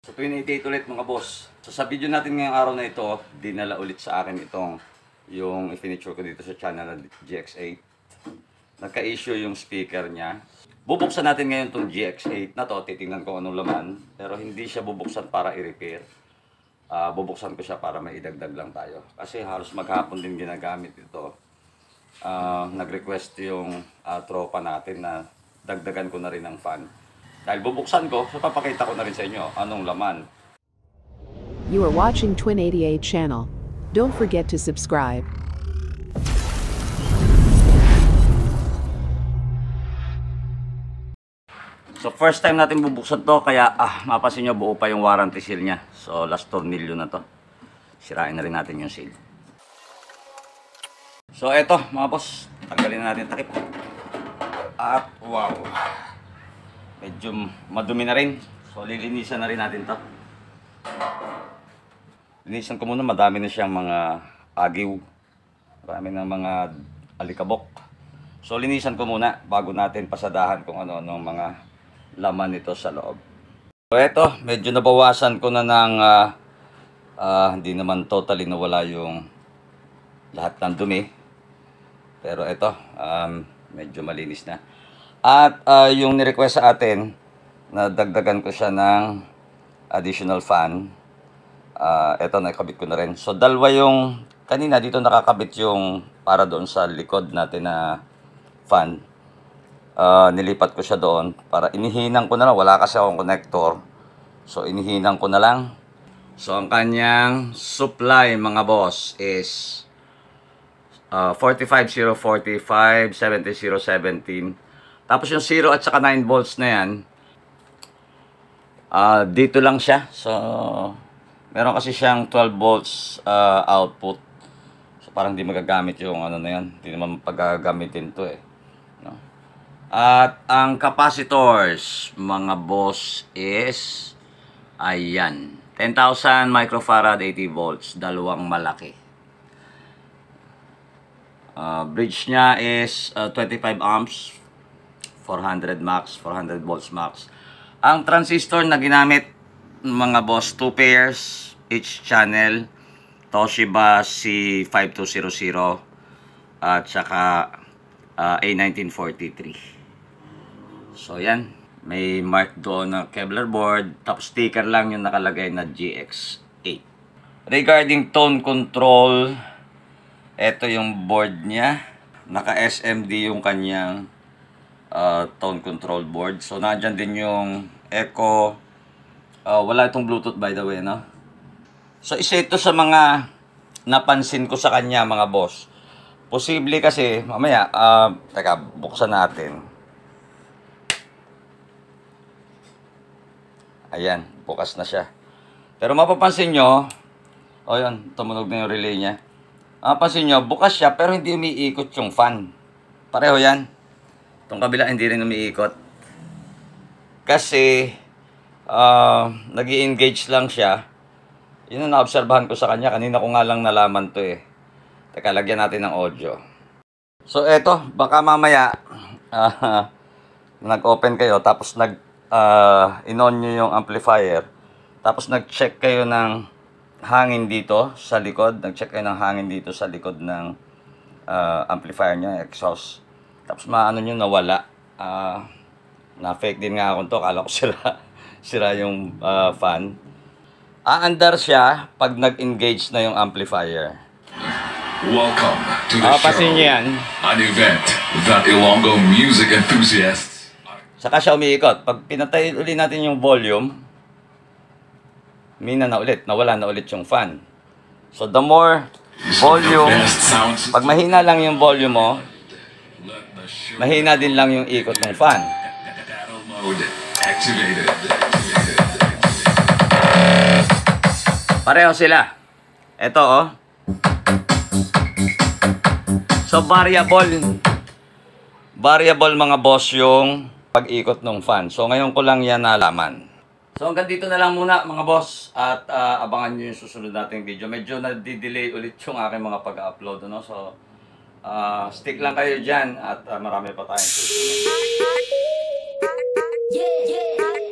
So 28 ulit mga boss. So sa video natin ngayong araw na ito, dinala ulit sa akin itong yung i-feature ko dito sa channel na GX8. Nagka-issue yung speaker niya. Bubuksan natin ngayon itong GX8 na to, titingnan ko anong laman. Pero hindi siya bubuksan para i-repair. Bubuksan ko siya para may idagdag lang tayo. Kasi halos maghapon din ginagamit ito. Nag-request yung tropa natin na dagdagan ko na rin ng fan. Dahil bubuksan ko, so papakita ko na rin sa inyo anong laman. You are watching Twin88 channel. Don't forget to subscribe. So first time natin bubuksan to, kaya mapasin nyo buo pa yung warranty seal niya. So last tornilyo na to. Sirain na rin natin yung seal. So eto mga boss, tanggalin na natin takip. At wow, medyo madumi na rin. So lilinisan na rin natin to. Linisan ko muna, madami na siyang mga agiw. Marami na mga alikabok. So linisan ko muna bago natin pasadahan kung ano-ano mga laman nito sa loob. So eto, medyo nabawasan ko na ng hindi naman totally nawala yung lahat ng dumi. Pero eto, medyo malinis na. At yung ni-request sa atin, na dagdagan ko siya ng additional fan. Eto, nakakabit ko na rin. So dalawa yung, kanina dito nakakabit yung para doon sa likod natin na fan. Nilipat ko siya doon para inihinang ko na lang. Wala kasi akong connector. So inihinang ko na lang. So ang kanyang supply mga boss is 45045, 70017. Tapos yung 0 at saka 9 volts na yan, dito lang siya. So meron kasi siyang 12 volts output. So parang hindi magagamit yung ano na yan. Hindi naman pagagamitin to eh. No? At ang capacitors mga boss is ayan, 10,000 microfarad, 80 volts, dalawang malaki. Bridge niya is 25 amps, 400 max, 400 volts max. Ang transistor na ginamit mga boss, 2 pairs each channel, Toshiba C5200 at saka A1943. So yan, may mark doon na Kevlar board, tapos sticker lang yung nakalagay na GX8. Regarding tone control, ito yung board niya, naka SMD yung kanyang tone control board. So nandyan din yung echo. Wala itong Bluetooth by the way, no? So isa ito sa mga napansin ko sa kanya mga boss. Posible kasi mamaya, teka, buksan natin. Ayan, bukas na siya. Pero mapapansin nyo, yun, tumunog na yung relay niya. Mapapansin nyo, bukas siya pero hindi umiikot yung fan. Pareho yan. Itong kabila hindi rin umiikot. Kasi nag-i-engage lang siya. Yun ang naobserbahan ko sa kanya. Kanina ko nga lang nalaman to eh. Teka, lagyan natin ng audio. So eto, baka mamaya nag-open kayo tapos in-on nyo yung amplifier. Tapos nag-check kayo ng hangin dito sa likod. Nag-check kayo ng hangin dito sa likod ng amplifier nyo, exhaust. Tapos maano nyo nawala. Na-fake din nga ako to. Kala ko sira yung fan. Aandar siya pag nag-engage na yung amplifier. Welcome to the show, yan. an event that Ilonggo music enthusiasts. Saka siya umiikot. Pag pinatay ulit natin yung volume, mina na ulit. Nawala na ulit yung fan. So the more volume, pag mahina lang yung volume mo, mahina din lang yung ikot ng fan. Pareho sila. Ito So variable mga boss yung pag-ikot ng fan. So ngayon ko lang yan nalaman. So hanggang dito na lang muna mga boss. At abangan nyo yung susunod nating video. Medyo nadi-delay ulit yung aking mga pag-upload. No? So stick lang kayo dyan at marami pa tayong susunod. Yeah, yeah.